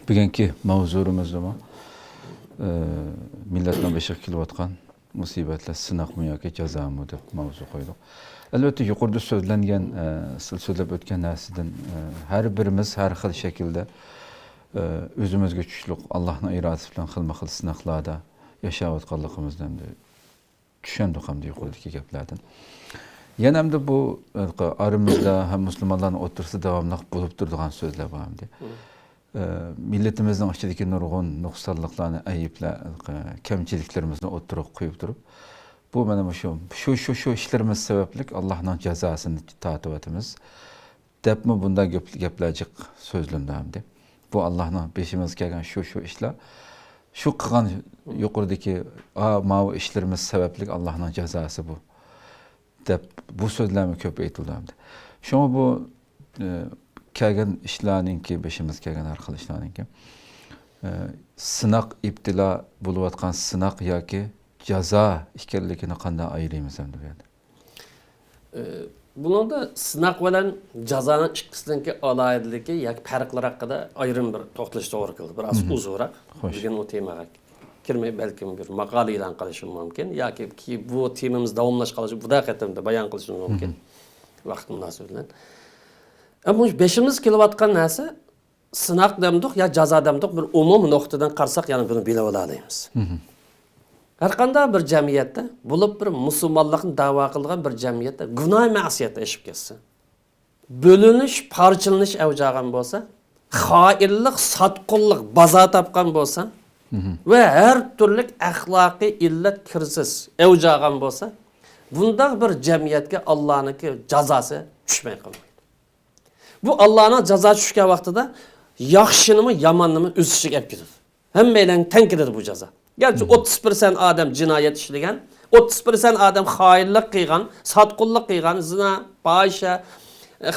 Bugungi mavzurimiz nima? Millatni beşik kelayotgan musibatlar sinaqmi yoki jazomi deb mavzu qo'ydik. Albatta yuqorida so'zlangan, so'zlab o'tgan narsadan har birimiz har xil shaklda o'zimizga tushliq Allohning irodasi bilan xilma-xil sinaqlarda yashayotganligimizdan tushundik hamda yuqoridagi gaplardan. Yana hamda bu aramizda ham musulmonlarning o'rtasida davomli bo'lib turadigan so'zlar bor hamda. Milletimizning ichidagi nurg'un nuqsonliklarni, ayblar, kamchiliklarimizni o'tirib qo'yib turib, bu mana shu ishlarimiz sababli Allohning jazosini tortyapmiz debmi bunday gaplarga so'zlandi hamda. Bu Allohning beshimizga kelgan shu ishlar, shu qilgan yuqoridagi ma'vu ishlarimiz sababli Allohning jazosi bu deb bu so'zlarni ko'p aytildi. Shunga bu kelgan ishlarninki beshimiz kelgan har xil ishlarninki sinaq ibtilo bo'layotgan sinaq yoki jazo ekanligini qanday ayiramiz endi bu yerda? Buningda sinaq bilan jazoning ikkisininki alohidaligi yoki farqlari haqida ayrim bir to'xtalish to'g'ri keldi. Biroz uzunroq bugun o temaga kirmay balkim bir maqola e'lon qilishim mumkin yoki bu temamiz davomlash qilishi bu daqiqatimda bayon qilishim mumkin vaqt munosabati bilan. Ama beşimiz kilovatkan narsa sınak demdik ya jaza demdik bir umum noktadan qarsak yani bunu bile olayımız. Her qanday bir cemiyette bulup bir musulmonlikni da'vo qilgan bir cemiyette günah ma'siyat eşip ketsin. Bölünüş, parçalanish avjagan bo'lsa, xoinlik, sotqinlik baza topgan bo'lsa ve her türlü ahlaki illet kirsiz avjagan bo'lsa, bunday bir cemiyetke Allah'nınki cazası tushmay qolmaydi. Bu Allah'ın jazo tushgan vaqtida yaxshinimi, yomonimi o'z ishiga olib ketadi. Hammalarni teng keladi bu jazo. Gerçi 30% adam jinoyat ishlagan, 30% adam xoinlik qilgan, sotqinlik qilgan, zina, fohisha,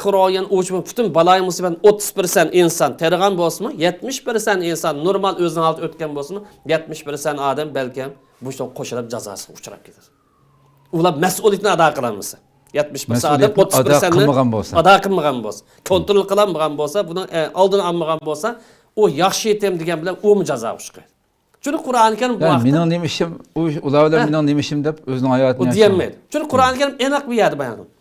xiroyan, o'chma, butun balay musibat 30% inson tergan bo'lsa-mi, 70% inson normal o'zining oldi o'tgan bo'lsa-mi, 70% adam balkim bu ishga qo'shilib jazosiga uchrab ketadi. Ular mas'uliyatni ado qilamiz. 70% adam 30% ado qilmagan bo'lsa, kontrol qilmagan bo'lsa, buni oldini olmagan bo'lsa, u yaxshi etem degan bilan u jazo chiqadi. Chunki Qur'on Karim bu vaqtda mening nemishim, ular bilan mening nemishim deb o'zining hayotini yashaydi. Deyilmaydi. Chunki Qur'on Karim aniq bir yerda bayon qildi.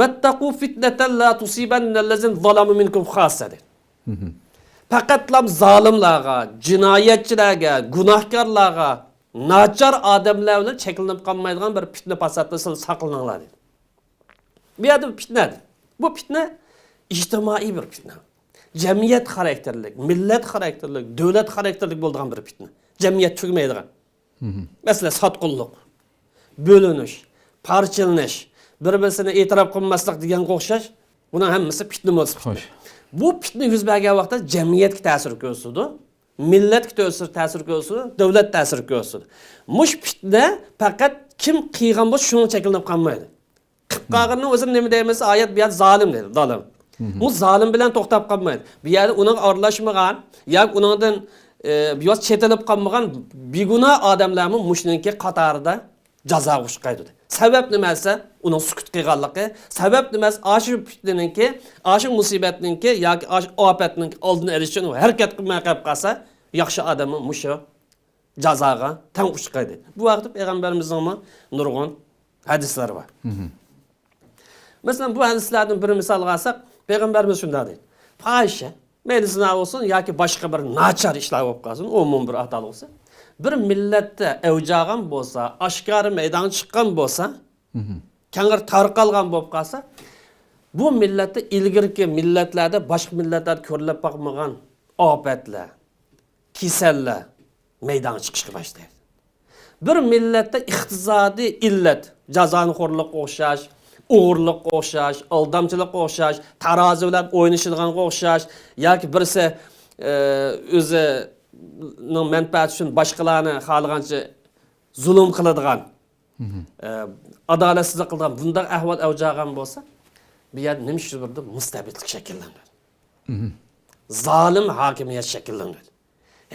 Vattaqu fitnatan la tusibanna allazina zalamu minkum xassatan. Faqatlam zolimlarga, jinoyatchilarga, gunohkorlarga, nachar odamlar bilan cheklanib qolmaydigan bir fitna fasoddan saqlaninglar dedi. Bu yerda fitnadir. Bu fitna ijtimoiy bir fitna. Cemiyet karakterlik, millet karakterlik, devlet karakterlik bo'lgan bir fitna. Cemiyet tugmaydigan. Mesela sotqinlik, bölünüş, parçalanish, bir-birini e'tirof qilmaslik degan o'xshash, buning hammasi fitna bo'lsa. Bu fitna yuz bergan vaqtda jamiyatga ta'sir ko'rsatdi, millatga ta'sir ko'rsatdi, davlat ta'sir ko'rsatdi. Mush fitna faqat kim qilgan bo'lsa shuni cheklanib qolmaydi. Qilganning o'zini nima deymiz? Oyat bu yer zolim dedi, zolim. Bu zalim bilan to'xtab qolmaydi. Bu yerda uning aralashmagan yoki uningdan biyoz chetilib qolmagan begunoh odamlarni mushningki qatorida jazo chiqadi. Sabab nima esa uning sukut qilganligi, sabab nima esa ashu fitninki, ashu musibatninki yoki ashu ofatning oldini olish uchun harakat qilmay qolsa, yaxshi odamni mushu jazoga tang chiqadi. Bu vaqtda payg'ambarimizning nurg'un hadislari bor. Mesela bu hadislerden bir misal alsak, Peygamberimiz şunday deydi. Fahisha, medisina olsun yoki boshqa bir nachar ishlar bo'lib qolsin, umum bir atal olsa, bir millatda avjagan bo'lsa, oshkora maydonga chiqqan bo'lsa, kangir tarqalgan bo'lib qolsa, bu millatda ilgirki millatlarda boshqa millatlar ko'rilib boqmagan ofatlar, kasallar maydonga chiqishga boshlaydi. Bir millatda iqtisodiy illat, jazonxo'rlik o'xshash, uğurluq o'xshash, aldamchilik o'xshash, tarozi bilan o'ynashadigan o'xshash yoki birisi o'zining manfaati uchun boshqalarni xohlagancha zulm qiladigan, adolatsizlik qiladigan bunday ahvol avjagan bo'lsa, bu yerda nima shu birda mustabidlik shakllanadi. Zolim hokimiyat shakllanadi.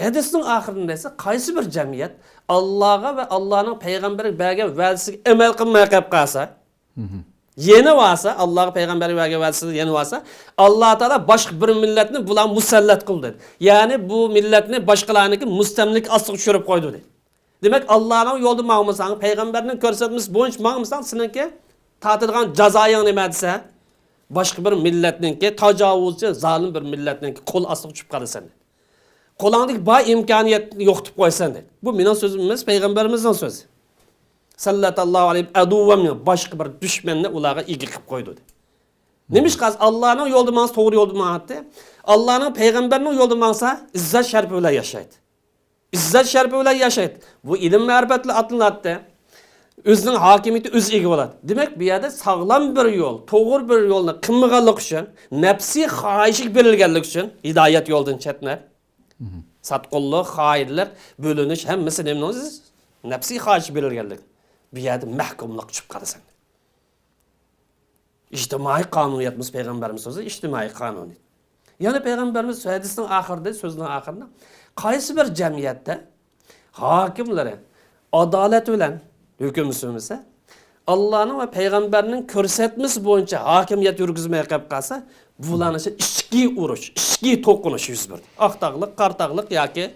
Hadisning oxirida esa qaysi bir jamiyat Allohga va Allohning payg'ambariga bergan va'dasiga amal qilmay qolib qolsa, Yeni varsa, Allah'ı peygamberi ve vasıtasıyla yeni varsa, Allah Teala başka bir milletini bulan musallat kıldı. Yani bu milletini başkalarınınki müstemlik asıl düşürüp koydu dedi. Demek Allah'ın yolda mağmısan, peygamberinin körsetmesi boyunca mağmısan, seninki tatılgan cazayın demediyse, başka bir milletninki, tacavuzcu, zalim bir milletninki kol asıl düşüp kaldı seni. Kolağındaki bay imkaniyet yoktup koysan dedi. Bu benim sözümüz, peygamberimizin sözü. Sallallahu aleyhi ve sellem başka bir düşmanını ulağa ilgi kıp koydu. Demiş ki Allah'ın yolda mağsa doğru yolda mağattı. Allah'ın peygamberinin yolda mağsa izzet şerif öyle yaşaydı. İzzet şerif öyle yaşaydı. Bu ilim merbetle atlattı. Özünün hakimiyeti öz egi oladı. Demek bir yerde sağlam bir yol, doğru bir yolunu kılmıqanlık için, nefsi xahişik belirgenlik için hidayet yoldan çetine. Satqulluq, hayırlık, bölünüş, hemmesi neminiz nefsi xahişik belirgenlik. Bir yerde mahkumluk çıkıp kalırsan. İçtimai kanuniyetimiz peygamberimiz sözü, içtimai kanuniyet. Yani peygamberimiz hadisinin ahirinde, sözünün ahirinde, qaysı bir cemiyette hakimleri adalet bilen hüküm sürmese, Allah'ın ve peygamberinin körsetmesi boyunca hakimiyet yürgüzmeye kap kalsa, bulan için içki uruş, içki tokunuş yüz verdi. Aktağlık, kartağlık ya ki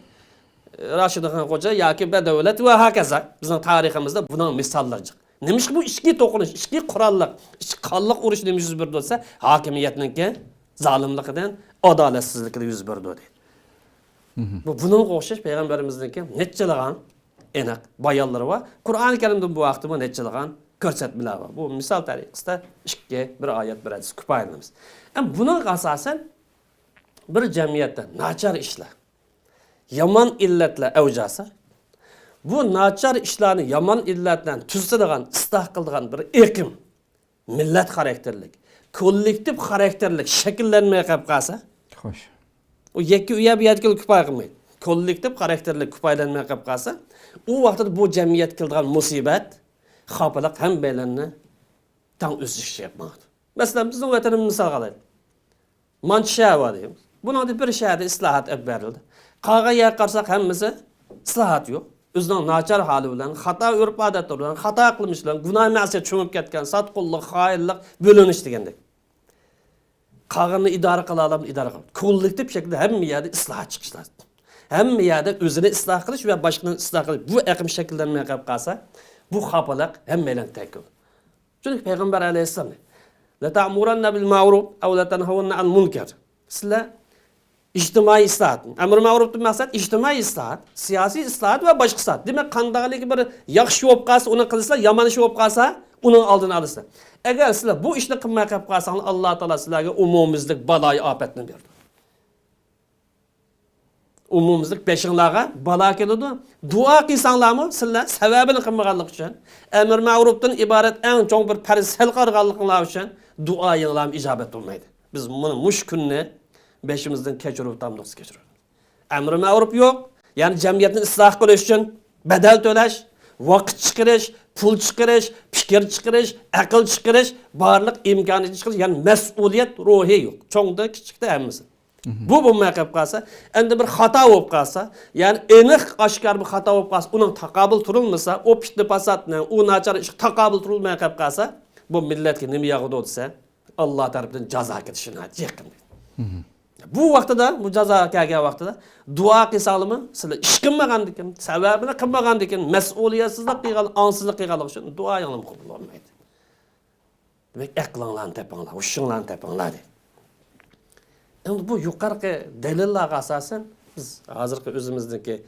Raşid Han Hoca ya ki bedevlet ve hakeza. Bizim tarihimizde bunun misallarcık. Demiş ki bu içki tokunuş, içki kurallık, içki kallık uruş demiş yüz verdi olsa, hakimiyetinki zalimlikten, adaletsizlikle yüz verdi o değil. Bunun koşuş peygamberimizdeki netçiliğin enak bayalları var. Kur'an-ı Kerim'de bu vaxtımı netçiliğin körsetmeler var. Bu misal tarihinde iki bir ayet bir hadis küpayelimiz. Ama bunun asasen bir cemiyette naçar işler, yaman illetle evcasa, bu naçar işlerini yaman illetten tüzsediğin, ıslah kıldığın bir ekim, millet karakterlik, kollektif karakterlik şekillenmeye kapkasa, Xoş. o yekki üye bir yetkili küpay kılmayın. Kollektif karakterlik küpaylanmaya kapkasa, o vaxtda bu cemiyet kıldığın musibet, xapılık hem belenini tam özlük şey yapmadı. Mesela bizim vatanımız misal kalaydı. Mançişehir var diyeyim. Buna bir şehirde islahat ep verildi. Kağa yer karsak hemmisi islahat yok. Özünün naçar hali bilen, hata örüp adetler bilen, hata kılmışlar, günah masiyet çömüp ketken, satqulluq, hayırlık, bölünüş degendek. Kağını idare kılalım, idare kılalım. Kollektif şekilde hem yerde islahat çıkışlar. Hem yerde özünü ıslah kılış ve başkalarını ıslah kılış. Bu ekim şekillenmeye kalsa, bu hapalık hem meylen tek olur. Çünkü Peygamber aleyhisselam لَتَعْمُرَنَّ بِالْمَعْرُوفِ اَوْ لَتَنْهَوَنَّ عَنْ مُنْكَرِ Sizler İçtimai ıslahat. Emr-i ma'ruf'un maksat içtimai ıslahat, siyasi ıslahat ve başka ıslahat. Demek kandağılık bir yaxşı olup kalsa, onu kılırsa, yaman işi olup kalsa, onun aldığını alırsa. Eğer sizler bu işle kılmaya kapıp kalsanız, Allah Teala sizlerge umumizlik balayı afetini verdi. Umumizlik beşinlağa bala keledi. Dua kıysanlar mı? Sizler sebebini kılmaganlık için, emr-i ma'ruf'tan ibaret en çok bir perisel karganlıklar için dua yığılam icabet olmaydı. Biz bunu müşkünne beşimizden keçirip tamlıqsı keçiriyoruz. Emr-i ma'ruf yok. Yani cemiyetin ıslah kılış için bedel töleş, vakit çıkırış, pul çıkırış, fikir çıkırış, akıl çıkırış, barlık imkanı çıkırış. Yani mesuliyet ruhi yok. Çoğunda küçükte hemimizin. Bu bulmaya kapıp kalsa, endi bir hata olup kalsa, yani enik aşkar bir hata olup kalsa, onun takabıl turulmasa, o pişli pasatla, o naçar iş takabıl turulmaya kapıp kalsa, bu millet ki nemi yağıda olsa, Allah tarafından caza ketişine yakın. Bu vaxtda, bu caza kelgen vaxtda dua kısalımı sizler iş kılmagan diken, sebebini kılmagan diken, mesuliyetsizlik kıygalı, ansızlık kıygalı için dua yanım kabul olmaydı. Demek eklanlarını tepanlar, uşunlarını tepanlar deydi. Endi bu yukarı delillerine asasen biz hazırki özümüzdeki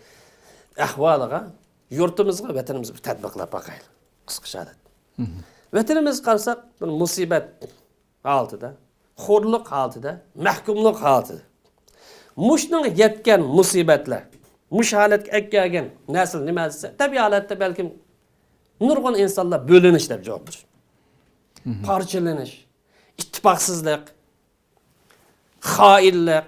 ahvalıga, yurtumuzga, vatanımızga bir tatbiqlab bakaylı. Kısqacha adet. Vatanımız qarsak bir musibet altida, xorluq altida, mahkumluq altida. Muşning yetken musibetler, muş holatga kelgan nasl nima desa, tabiiy holatda balkim nurg'un insonlar bo'linish deb javob berish. Parchalanish, ittifoqsizlik, hainlik,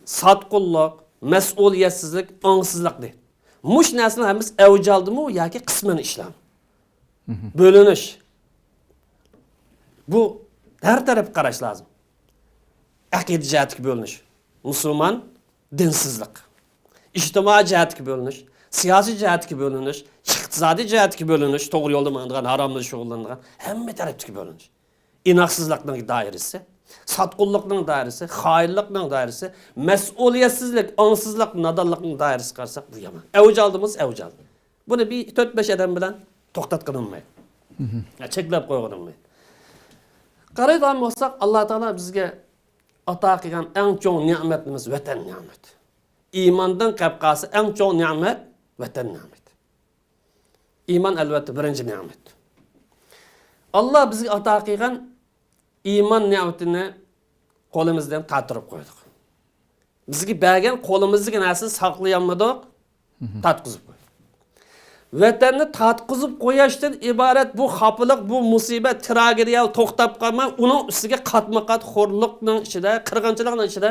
satqulluq, mas'uliyetsizlik, angsizlik deydi. Muş narsani hamiz avjaldimi yoki qisman ishlam. Bo'linish. Bu her taraf qarash lazım. Aqida jihatga bo'linish. Musulmon dinsizlik. İçtimai jihatga bo'linish, siyosiy jihatga bo'linish, iqtisodiy jihatga bo'linish, to'g'ri yo'lda mang'an, haromda shug'ullangan, hamma tarafga bo'linish. inoqsizlikning doirasi, sotqinlikning doirasi, xoinlikning doirasi, mas'uliyatsizlik, ongsizlik, nodonlikning doirasi qarsak bu yomon. Avj oldimiz, avj oldi. Buni bir 4-5 odam bilan to'xtatgan olmaydi. Cheklab qo'ygan olmaydi. Qaraydigan bo'lsak, Alloh taolo bizga ato qilgan eng cho'ng ne'matimiz vatan ne'mati. Iymondan qapqasi eng cho'ng ne'mat vatan ne'mati. Iymon albatta birinchi ne'mat. Allah bizga ato qilgan iymon ne'matini qo'limizdan tattirib qo'ydik. Bizga bergan qo'limizdagi narsani saqlayolmadik, tatqizib qo'ydik. Vatanni tatqizib qo'yishdan iborat bu xafalık, bu musibat, tragediya to'xtab qolmay, uning ustiga qatma-qat xo'rlikning ichida, qirg'inchilikning ichida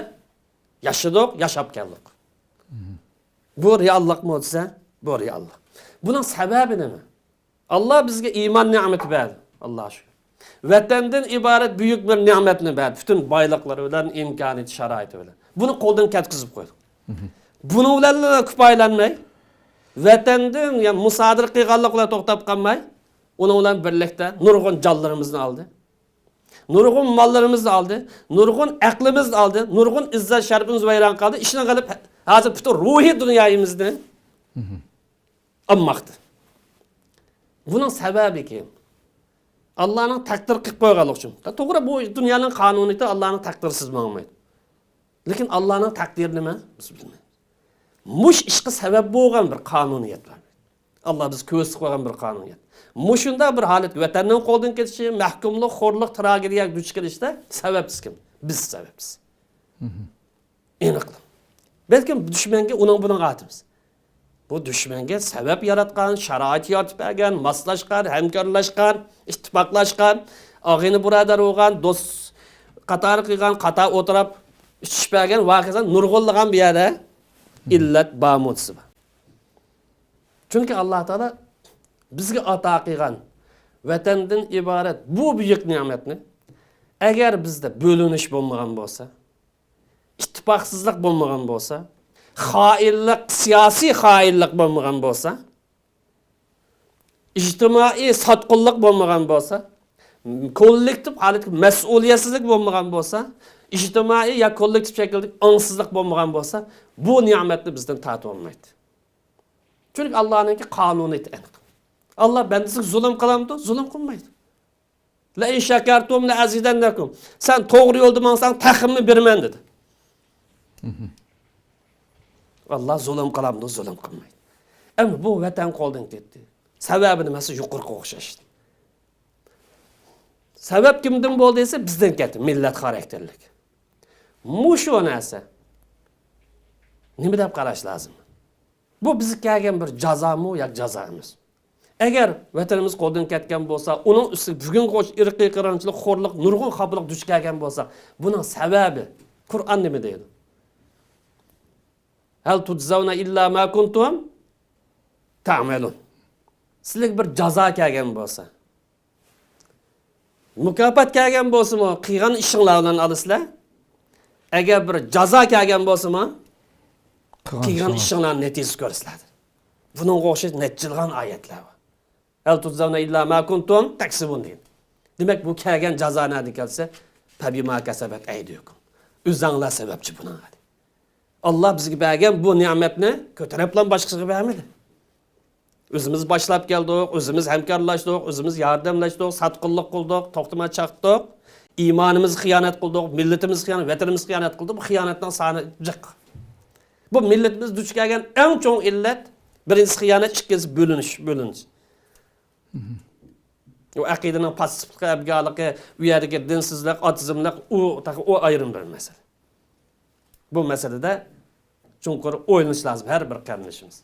yashadik, yashab keldik. Bu reallikmi desa, bu reallik. Buning sababi nima? Allah bizga iymon ne'mati berdi. Allah şükür. Vatandan ibaret büyük bir ne'matni berdi. Bütün boyliqlari bilan, imkoniyat, sharoiti bilan. Buni qo'ldan ketkizib qo'ydik. Buni bilan kifoyalanmay, vatandan ya musodir qilganlik bilan to'xtab qolmay, uni bilan birlikda nurg'un jonlarimizni oldi. Nurg'un mollarimizni oldi, nurg'un aqlimizni oldi, nurg'un izzat sharafimiz vayron qildi. Ishni qilib hozir butun ruhiy dunyomizni olmoqda. Buning sababi kim? Allah'ın takdir qilib qo'yganlik uchun. To'g'ri, bu dunyoning qonuniyati Allah'ın takdirsiz bo'lmaydi. Lekin Allah'ın takdiri nima? Biz bilmaymiz. Mush ishqi sabab bo'lgan bir qonuniyat var. Allah biz ko'z qo'ygan bir qonuniyat. Mushunda bir holat vatanning qo'ldan ketishi, mahkumlik, xo'rlik, tragediyaga duch kelishda sababsiz kim? Biz sababsiz. Aniq. Balkim dushmanga uning buning atimiz. Bu düşmenge sebep yaratgan, şarait yaratib bergan, maslashgan, hamkorlashgan, ittifoqlashgan, og'ini birodar bo'lgan, do'st qator qilgan, qator o'tirib ichib bergan voqeadan nurg'unlagan bir yerda illat ba'mutsi bor. Chunki Alloh taolo bizga ato qilgan vatandan iborat bu buyuk ne'matni agar bizda bo'linish bo'lmagan bo'lsa, ittifoqsizlik bo'lmagan bo'lsa, xoinlik, siyosiy xoinlik bo'lmagan bo'lsa, ijtimoiy sotqinlik bo'lmagan bo'lsa, kollektiv holat mas'uliyatsizlik bo'lmagan bo'lsa, ijtimoiy ya kollektiv shaklda ongsizlik bo'lmagan bo'lsa, bu ne'matni bizdan tatib olmaydi. Chunki Allohning qonuniyati aniq. Allah bandasiga zulm qilamdi, zulm qilmaydi. La in shakartum la azidannakum. Sen to'g'ri yo'lda mansang taqimni berman dedi. Allah zulm qilamdi, zulm qilmaydi. Ammo bu vatan qo'ldan ketdi. Sababi nimasi? Yuqorqi o'xshashdi. Sabab kimdan bo'ldi esa bizdan ketdi, millat xarakterlik. Mushu narsa nima deb qarash lozim? Bu bizga kelgan bir jazomi yoki jazo emas. Agar vatanimiz qo'ldan ketgan bo'lsa, uning ustiga bugun qo'sh irqiy qirg'inchilik, xo'rlik, nurg'un xafalık duch kelgan bo'lsa, buning sababi Qur'on nima deydi? Hal tudzavna illa ma kuntum ta'malun. Sizlik bir jazo kelgan bo'lsa, mukofot kelgan bo'lsa-mi, qilgan ishinglar bilan olasizlar. Agar bir jazo kelgan bo'lsa-mi, qilgan ishinglarning natijasini ko'rasizlar. Buning o'xshash netjilgan oyatlar bor. Hal tudzavna illa ma kuntum taksibun deydi. Demak bu kelgan jazo nima kelsa, tabima kasabat aydikum. O'zinglar sababchi buni. Allah bizga bergan bu ne'matni ko'tarib bilan boshqasiga bermadi. O'zimiz boshlab keldik, o'zimiz hamkorlashdik, o'zimiz yordamlashdik, sotqinlik qildik, to'xtama chaqdik, iymonimizni xiyonat qildik, millatimizni xiyonat, vatanimizni xiyonat qildik. Bu xiyonatdan soni jiq. Bu millatimiz duch kelgan eng cho'ng illat birinchisi xiyonat, ikkinchisi bo'linish. O aqidaning passivligi, abgorligi, u yerdagi dinsizlik, otizmlik, u ayrim bir masala. Bu masalada chunqur o'ylash lazım her bir qarindishimiz.